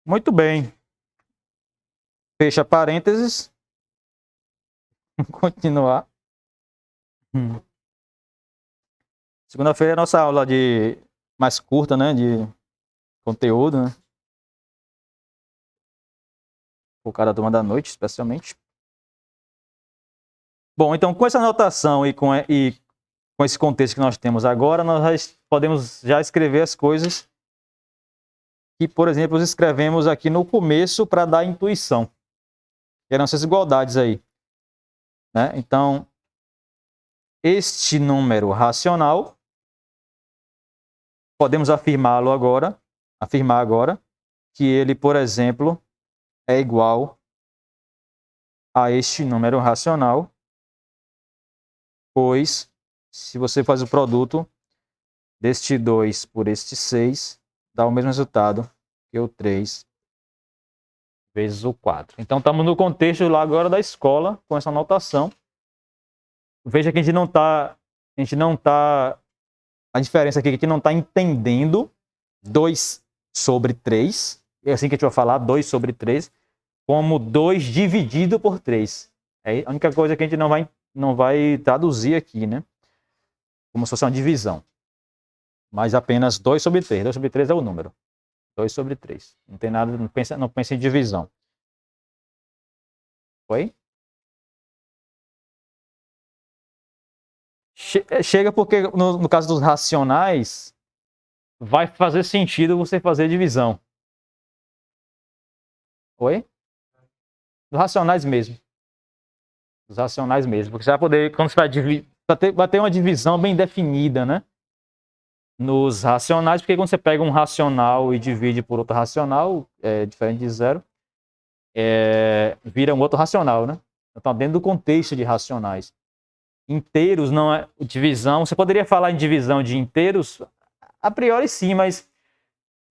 S1: Muito bem. Fecha parênteses. Continuar. Segunda-feira é a nossa aula de mais curta, né? De conteúdo, né? Focada da turma da noite, especialmente. Bom, então com essa anotação e com esse contexto que nós temos agora, nós podemos já escrever as coisas que, por exemplo, escrevemos aqui no começo para dar intuição. Que eram essas igualdades aí. Né? Então, este número racional, podemos afirmar agora, que ele, por exemplo, é igual a este número racional, pois, se você faz o produto deste 2 por este 6, dá o mesmo resultado que o 3 vezes o 4. Então, estamos no contexto lá agora da escola, com essa notação. Veja que a diferença aqui é que a gente não está entendendo 2 sobre 3, é assim que a gente vai falar, 2 sobre 3, como 2 dividido por 3. É a única coisa que a gente não vai traduzir aqui, né? Como se fosse uma divisão. Mas apenas 2 sobre 3. 2 sobre 3 é o número. 2 sobre 3. Não tem nada, não pensa em divisão. Oi? Chega porque, no caso dos racionais, vai fazer sentido você fazer divisão. Oi? Dos racionais mesmo. Dos racionais mesmo. Porque você vai poder, quando você vai ter uma divisão bem definida, né? Nos racionais, porque quando você pega um racional e divide por outro racional, diferente de zero, vira um outro racional, né? Então, dentro do contexto de racionais. Inteiros não é divisão. Você poderia falar em divisão de inteiros? A priori sim, mas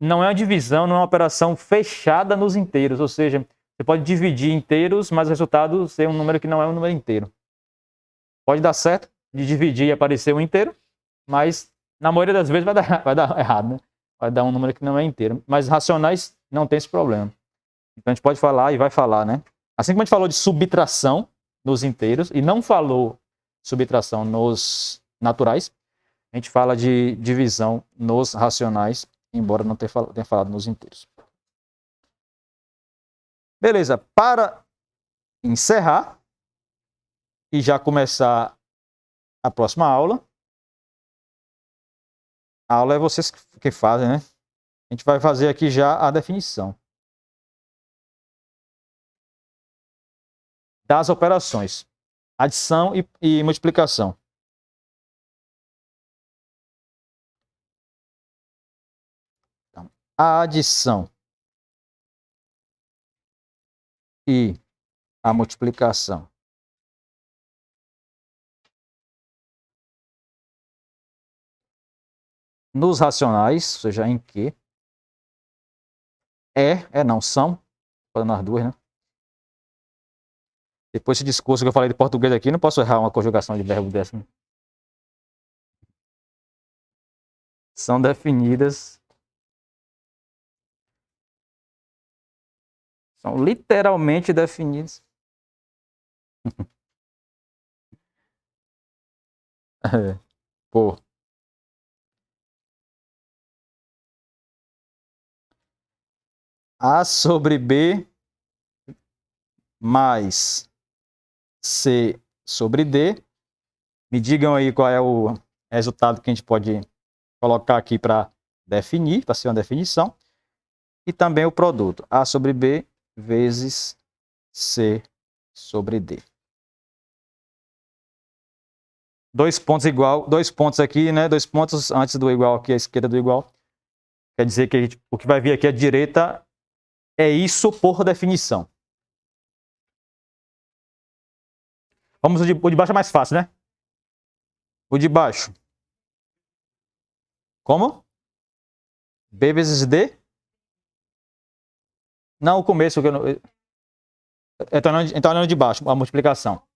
S1: não é uma divisão, não é uma operação fechada nos inteiros. Ou seja, você pode dividir inteiros, mas o resultado ser um número que não é um número inteiro. Pode dar certo de dividir e aparecer um inteiro, mas na maioria das vezes vai dar errado, né? Vai dar um número que não é inteiro. Mas racionais não tem esse problema. Então a gente pode falar e vai falar, né? Assim como a gente falou de subtração nos inteiros e não falou subtração nos naturais, a gente fala de divisão nos racionais, embora não tenha falado nos inteiros. Beleza, para encerrar e já começar a próxima aula. A aula é vocês que fazem, né? A gente vai fazer aqui já a definição das operações, adição e multiplicação. Então, a adição e a multiplicação nos racionais, ou seja, em que não, são, falando as duas, né? Depois desse discurso que eu falei de português aqui, não posso errar uma conjugação de verbo dessa, né? São definidas, são literalmente definidas. Por A sobre B mais C sobre D. Me digam aí qual é o resultado que a gente pode colocar aqui para definir, para ser uma definição. E também o produto, A sobre B vezes C sobre D. 2 pontos igual, 2 pontos aqui, né? 2 pontos antes do igual aqui, a esquerda do igual. Quer dizer que o que vai vir aqui à direita é isso por definição. Vamos o de baixo é mais fácil, né? O de baixo. Como? B vezes D? Não, o começo. Então olhando de baixo, a multiplicação.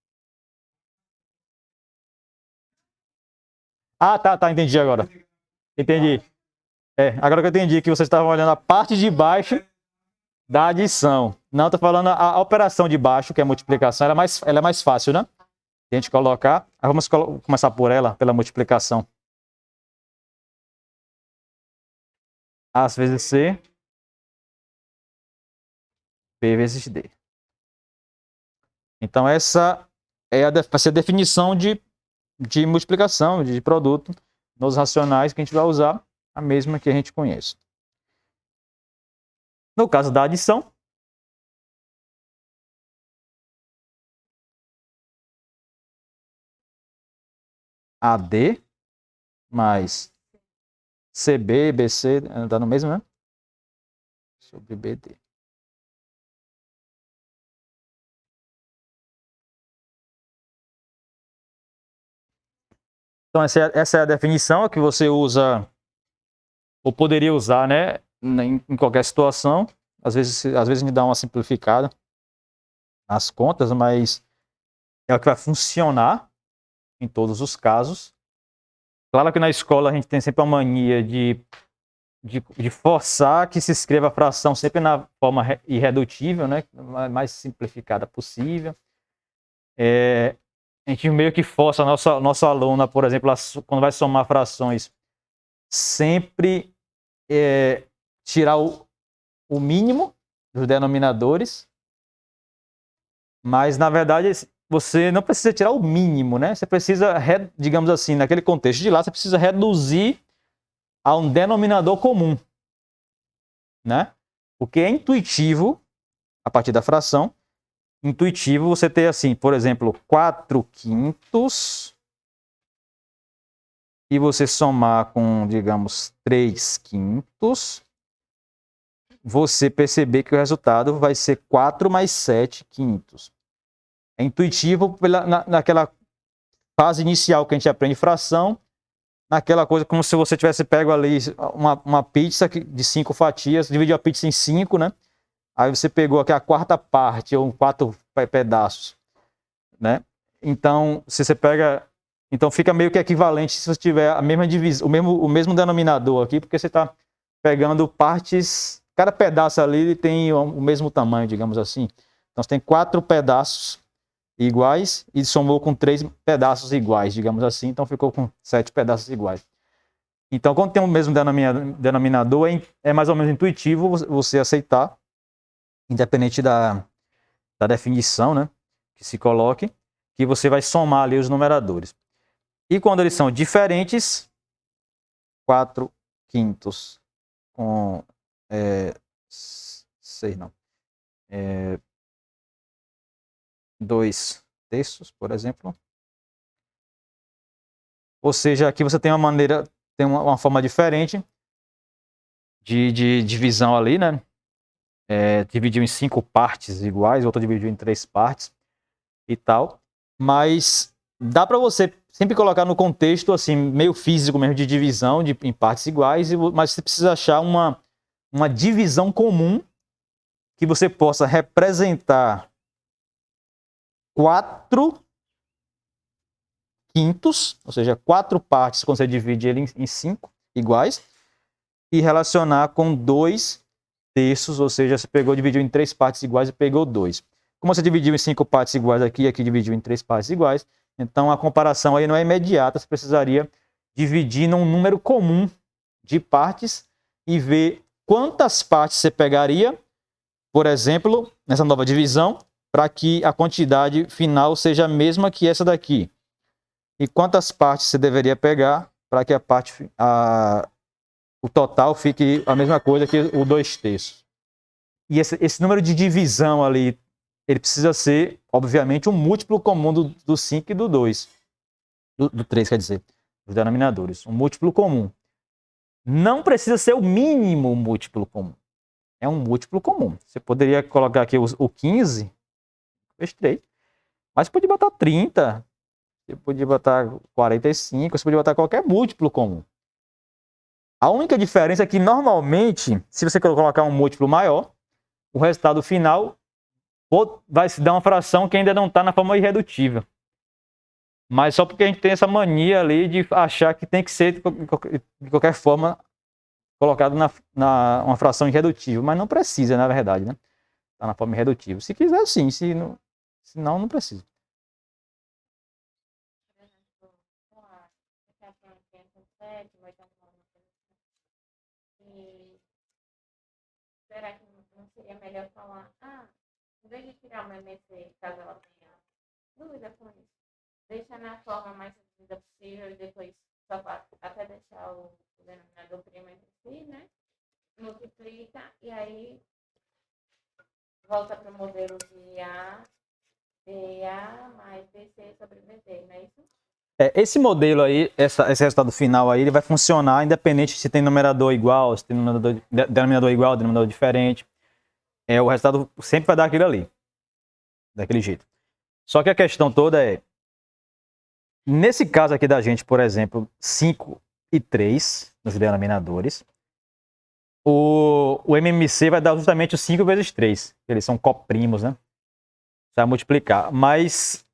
S1: Ah, tá, entendi agora. Entendi. Agora que eu entendi que vocês estavam olhando a parte de baixo da adição. Não, tô falando a operação de baixo, que é a multiplicação, ela é mais fácil, né? A gente colocar. Vamos começar por ela, pela multiplicação. A vezes C, B vezes D. Então essa vai ser a definição de de multiplicação de produto nos racionais que a gente vai usar a mesma que a gente conhece. No caso da adição, AD mais CB, BC, dá no mesmo, né? Sobre BD. Então, essa é a definição que você usa, ou poderia usar, né, em qualquer situação. Às vezes a gente dá uma simplificada nas contas, mas é o que vai funcionar em todos os casos. Claro que na escola a gente tem sempre a mania de forçar que se escreva a fração sempre na forma irredutível, né, mais simplificada possível. A gente meio que força a nossa aluna, por exemplo, quando vai somar frações, sempre tirar o mínimo dos denominadores, mas na verdade você não precisa tirar o mínimo, né? Você precisa, digamos assim, naquele contexto de lá, você precisa reduzir a um denominador comum, né? Porque é intuitivo, a partir da fração, intuitivo você ter assim, por exemplo, 4/5 e você somar com, digamos, 3/5, você perceber que o resultado vai ser 4 mais 7/5. É intuitivo naquela fase inicial que a gente aprende fração, naquela coisa como se você tivesse pego ali uma pizza de 5 fatias, dividiu a pizza em 5, né? Aí você pegou aqui a quarta parte, ou 4 pedaços, né? Então, se você pega... Então, fica meio que equivalente se você tiver a mesma divisão, o mesmo denominador aqui, porque você está pegando partes... Cada pedaço ali tem o mesmo tamanho, digamos assim. Então, você tem 4 pedaços iguais e somou com 3 pedaços iguais, digamos assim. Então, ficou com 7 pedaços iguais. Então, quando tem o mesmo denominador, é mais ou menos intuitivo você aceitar, independente da definição, né, que se coloque, que você vai somar ali os numeradores. E quando eles são diferentes, 4/5 com 6 não. 2/3, por exemplo. Ou seja, aqui você tem uma maneira, tem uma forma diferente de divisão ali, né? Dividiu em 5 partes iguais, outra dividiu em 3 partes e tal. Mas dá para você sempre colocar no contexto assim, meio físico mesmo, de divisão em partes iguais, mas você precisa achar uma divisão comum que você possa representar 4/5, ou seja, 4 partes quando você divide ele em 5 iguais, e relacionar com 2/3, ou seja, você dividiu em 3 partes iguais e pegou 2. Como você dividiu em 5 partes iguais aqui, e aqui dividiu em 3 partes iguais, então a comparação aí não é imediata, você precisaria dividir num número comum de partes e ver quantas partes você pegaria, por exemplo, nessa nova divisão, para que a quantidade final seja a mesma que essa daqui. E quantas partes você deveria pegar para que o total fique a mesma coisa que o 2/3. E esse número de divisão ali, ele precisa ser, obviamente, um múltiplo comum do 5 e do 2. Do 3, quer dizer, os denominadores. Um múltiplo comum. Não precisa ser o mínimo múltiplo comum. É um múltiplo comum. Você poderia colocar aqui o 15, vezes 3, mas podia botar 30, você podia botar 45, você podia botar qualquer múltiplo comum. A única diferença é que, normalmente, se você colocar um múltiplo maior, o resultado final vai se dar uma fração que ainda não está na forma irredutível. Mas só porque a gente tem essa mania ali de achar que tem que ser, de qualquer forma, colocado uma fração irredutível. Mas não precisa, na verdade, né? Está na forma irredutível. Se quiser, sim. Se não, não precisa.
S2: Por exemplo, sei lá, você acha que é com 7, vai dar uma coisa assim. E será que não seria melhor falar, em vez de tirar uma MC, caso ela tenha dúvida com isso, deixa na forma mais reduzida possível e depois só até deixar o denominador primo entre si, né? Multiplica e aí volta para o modelo de A, BA mais BC sobre BD, não é isso?
S1: Esse modelo aí, esse resultado final aí, ele vai funcionar independente se tem numerador igual, se tem denominador igual, denominador diferente. O resultado sempre vai dar aquilo ali. Daquele jeito. Só que a questão toda é, nesse caso aqui da gente, por exemplo, 5 e 3, nos denominadores, o MMC vai dar justamente os 5 vezes 3. Eles são coprimos, né? Vai multiplicar. Mas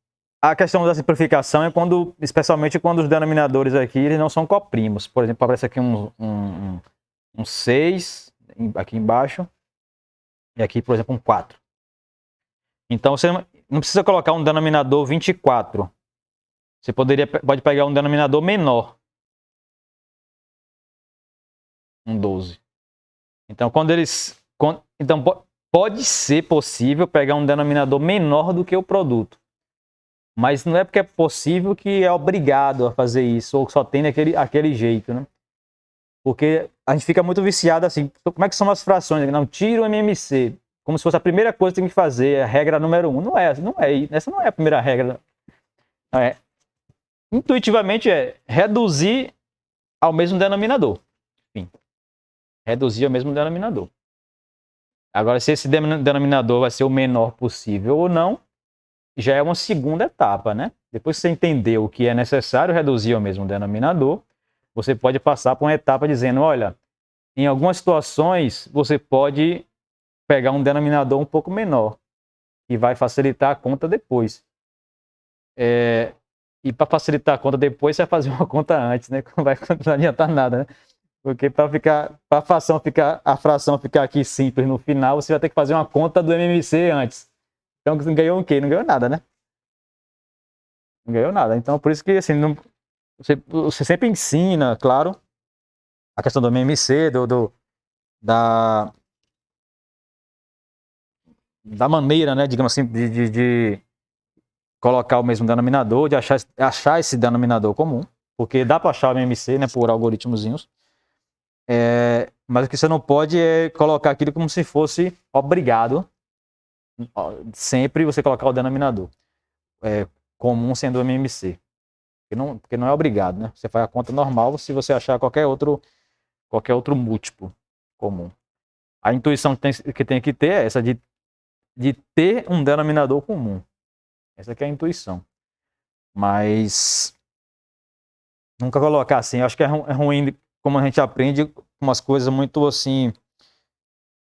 S1: a questão da simplificação é quando, especialmente quando os denominadores aqui eles não são coprimos. Por exemplo, aparece aqui um 6 aqui embaixo e aqui, por exemplo, um 4. Então você não precisa colocar um denominador 24. Você pode pegar um denominador menor. Um 12. Então, pode ser possível pegar um denominador menor do que o produto. Mas não é porque é possível que é obrigado a fazer isso, ou só tem aquele jeito, né? Porque a gente fica muito viciado assim. Como é que são as frações? Não, tira o MMC. Como se fosse a primeira coisa que tem que fazer, a regra número 1. Não é. Essa não é a primeira regra. Intuitivamente é reduzir ao mesmo denominador. Enfim, reduzir ao mesmo denominador. Agora, se esse denominador vai ser o menor possível ou não, já é uma segunda etapa, né? Depois que você entendeu o que é necessário reduzir ao mesmo denominador, você pode passar por uma etapa dizendo, olha, em algumas situações você pode pegar um denominador um pouco menor, que vai facilitar a conta depois. E para facilitar a conta depois, você vai fazer uma conta antes, né? Não vai adiantar nada, né? Porque para a fração ficar aqui simples no final, você vai ter que fazer uma conta do MMC antes. Então, ganhou o quê? Não ganhou nada, né? Não ganhou nada. Então, por isso que assim, você sempre ensina, claro, a questão do MMC, da maneira, né, digamos assim, de colocar o mesmo denominador, de achar esse denominador comum, porque dá para achar o MMC, né, por algoritmozinhos. Mas o que você não pode é colocar aquilo como se fosse obrigado sempre você colocar o denominador comum sendo o MMC. Porque não é obrigado, né? Você faz a conta normal se você achar qualquer outro múltiplo comum. A intuição que tem que ter é essa de ter um denominador comum. Essa que é a intuição. Mas nunca colocar assim. Eu acho que é ruim como a gente aprende umas coisas muito assim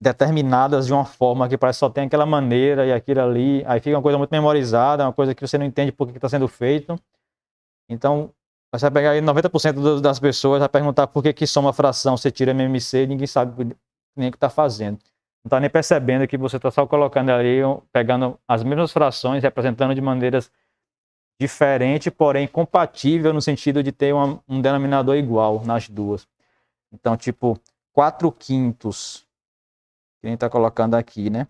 S1: determinadas de uma forma que parece que só tem aquela maneira e aquilo ali. Aí fica uma coisa muito memorizada, uma coisa que você não entende por que está sendo feito. Então, você vai pegar aí 90% das pessoas, vai perguntar por que soma fração, você tira MMC e ninguém sabe nem o que está fazendo. Não está nem percebendo que você está só colocando ali, pegando as mesmas frações, representando de maneiras diferentes, porém compatível no sentido de ter um denominador igual nas duas. Então, tipo, 4/5, que a gente está colocando aqui, né?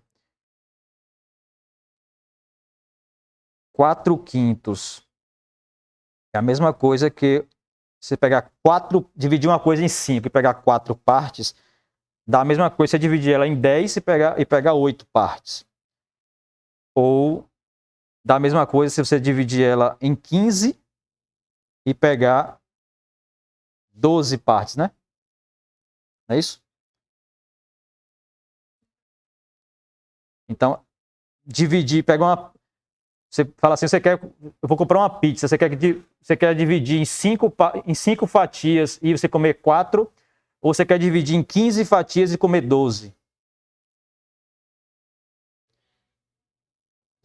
S1: 4/5 é a mesma coisa que você pegar dividir uma coisa em 5 e pegar 4 partes, dá a mesma coisa você dividir ela em 10 e pegar 8 partes. Ou dá a mesma coisa se você dividir ela em 15 e pegar 12 partes, né? Não é isso? Então, você fala assim, eu vou comprar uma pizza, você quer dividir em 5 fatias e você comer 4, ou você quer dividir em 15 fatias e comer 12?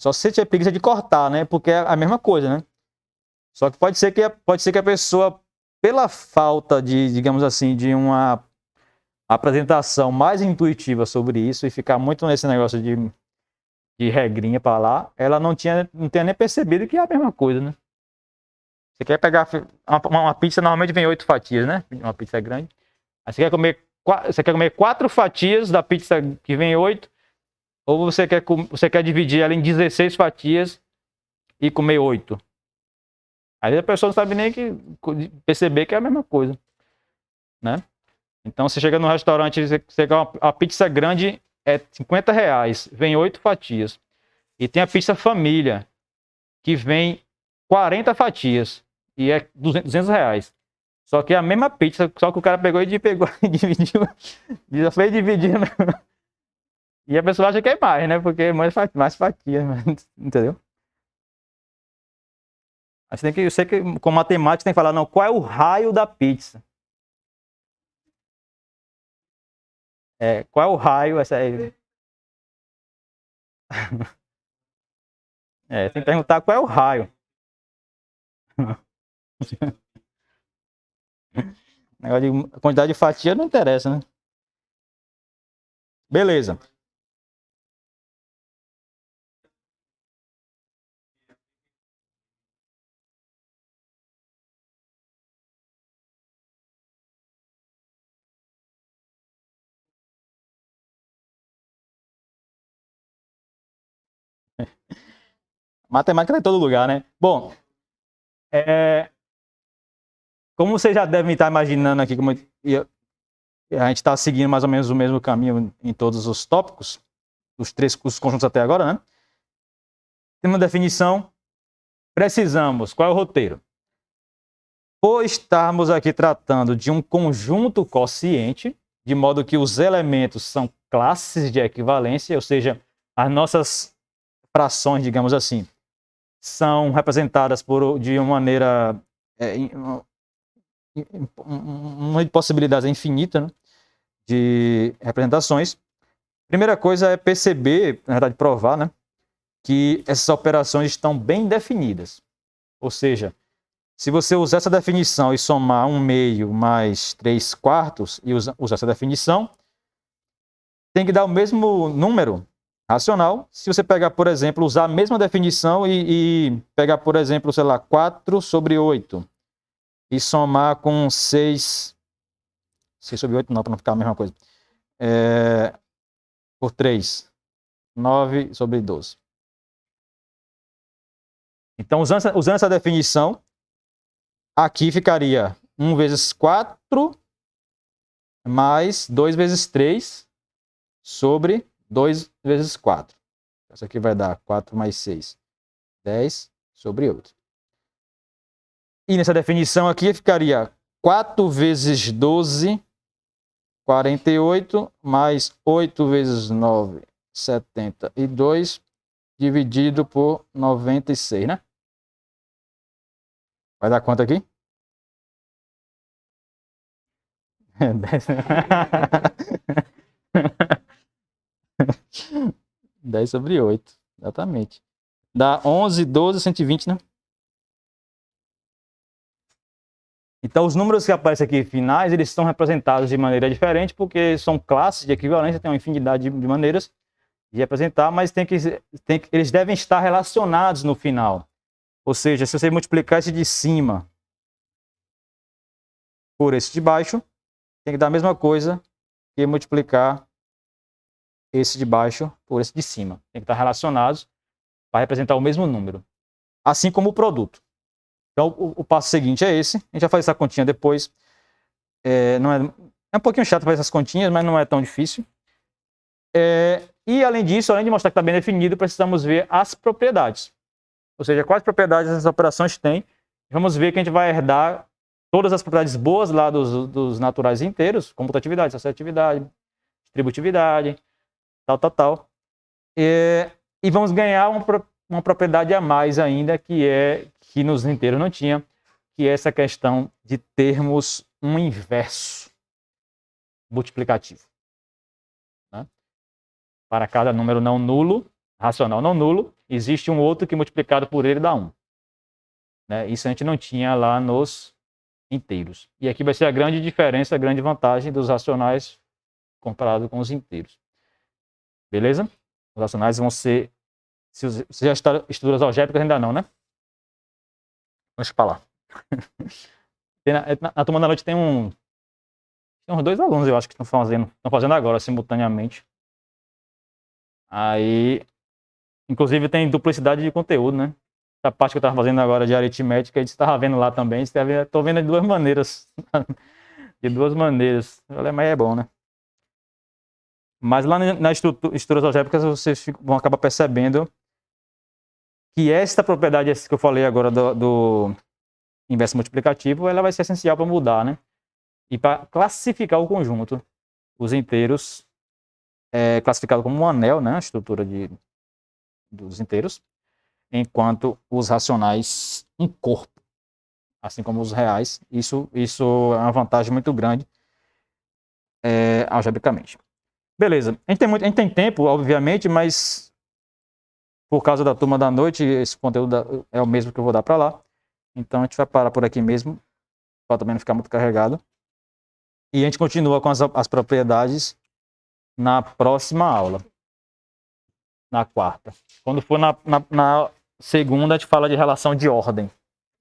S1: Só se você tiver preguiça de cortar, né? Porque é a mesma coisa, né? Só que pode ser que a pessoa, pela falta de, digamos assim, de uma apresentação mais intuitiva sobre isso e ficar muito nesse negócio de regrinha para lá, ela não tenha nem percebido que é a mesma coisa, né? Você quer pegar uma pizza, normalmente vem 8 fatias, né? Uma pizza grande. Aí você quer comer 4 fatias da pizza que vem 8, ou você quer dividir ela em 16 fatias e comer 8? Aí a pessoa não sabe nem perceber que é a mesma coisa, né? Então, você chega no restaurante, você quer a pizza grande é R$ 50, vem 8 fatias. E tem a pizza família, que vem 40 fatias e é R$ 200. Só que é a mesma pizza, só que o cara pegou e dividiu. Já foi dividir. E a pessoa acha que é mais, né? Porque é mais fatia, entendeu? Aí eu sei que com matemática tem que falar, não, qual é o raio da pizza? Qual é o raio? Tem que perguntar qual é o raio. Negócio de quantidade de fatia não interessa, né? Beleza. Matemática tá em todo lugar, né? Bom, como vocês já devem estar imaginando aqui, como a gente está seguindo mais ou menos o mesmo caminho em todos os tópicos, os conjuntos até agora, né? Tem uma definição, precisamos. Qual é o roteiro? Por estarmos aqui tratando de um conjunto quociente, de modo que os elementos são classes de equivalência, ou seja, as nossas frações, digamos assim, são representadas de uma maneira, uma de possibilidades infinita, né, de representações. Primeira coisa é perceber, na verdade provar, né, que essas operações estão bem definidas. Ou seja, se você usar essa definição e somar 1/2 mais 3/4 e usar essa definição, tem que dar o mesmo número racional. Se você pegar, por exemplo, usar a mesma definição e pegar, por exemplo, sei lá, 4/8 e somar com 6/8 não, para não ficar a mesma coisa. Por 3, 9/12. Então, usando essa definição, aqui ficaria 1 vezes 4 mais 2 vezes 3 sobre 2 vezes 4. Isso aqui vai dar 4 mais 6, 10/8. E nessa definição aqui ficaria 4 vezes 12, 48, mais 8 vezes 9, 72, dividido por 96, né? Vai dar quanto aqui? 10/8, exatamente. Dá 11, 12, 120, né? Então, os números que aparecem aqui finais, eles estão representados de maneira diferente, porque são classes de equivalência, tem uma infinidade de maneiras de representar, mas eles devem estar relacionados no final. Ou seja, se você multiplicar esse de cima por esse de baixo, tem que dar a mesma coisa que multiplicar esse de baixo por esse de cima. Tem que estar relacionados para representar o mesmo número. Assim como o produto. Então, o passo seguinte é esse. A gente vai fazer essa continha depois. É um pouquinho chato fazer essas continhas, mas não é tão difícil. E, além disso, além de mostrar que está bem definido, precisamos ver as propriedades. Ou seja, quais propriedades essas operações têm. Vamos ver que a gente vai herdar todas as propriedades boas lá dos naturais inteiros, comutatividade, associatividade, distributividade, tal. E vamos ganhar uma propriedade a mais ainda, que nos inteiros não tinha, que é essa questão de termos um inverso multiplicativo. Né? Para cada número não nulo, racional não nulo, existe um outro que multiplicado por ele dá 1. Né? Isso a gente não tinha lá nos inteiros. E aqui vai ser a grande diferença, a grande vantagem dos racionais comparado com os inteiros. Beleza? Os racionais vão ser... Você já estudou as algébricas? Ainda não, né? Vamos para lá. Na turma da noite tem uns 2 alunos, eu acho, que estão fazendo agora, simultaneamente. Aí, inclusive, tem duplicidade de conteúdo, né? essa parte que eu estava fazendo agora de aritmética, a gente estava vendo lá também. Estou vendo de duas maneiras. De duas maneiras. O alemão é bom, né? Mas lá nas estruturas algébricas vocês vão acabar percebendo que esta propriedade que eu falei agora do inverso multiplicativo, ela vai ser essencial para mudar, né? E para classificar o conjunto. Os inteiros é classificado como um anel, né? A estrutura dos inteiros. Enquanto os racionais um corpo, assim como os reais. Isso é uma vantagem muito grande algebricamente. Beleza. A gente tem tempo, obviamente, mas por causa da turma da noite, esse conteúdo é o mesmo que eu vou dar para lá. Então a gente vai parar por aqui mesmo, para também não ficar muito carregado. E a gente continua com as propriedades na próxima aula. Na quarta. Quando for na segunda, a gente fala de relação de ordem.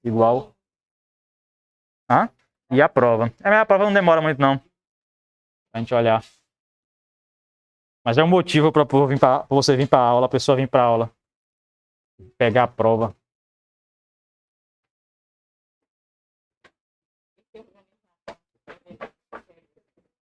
S1: Igual. Ah? E a prova. A prova não demora muito, não. Pra gente olhar. Mas é um motivo para você vir para aula, a pessoa vir para aula. Pegar a prova.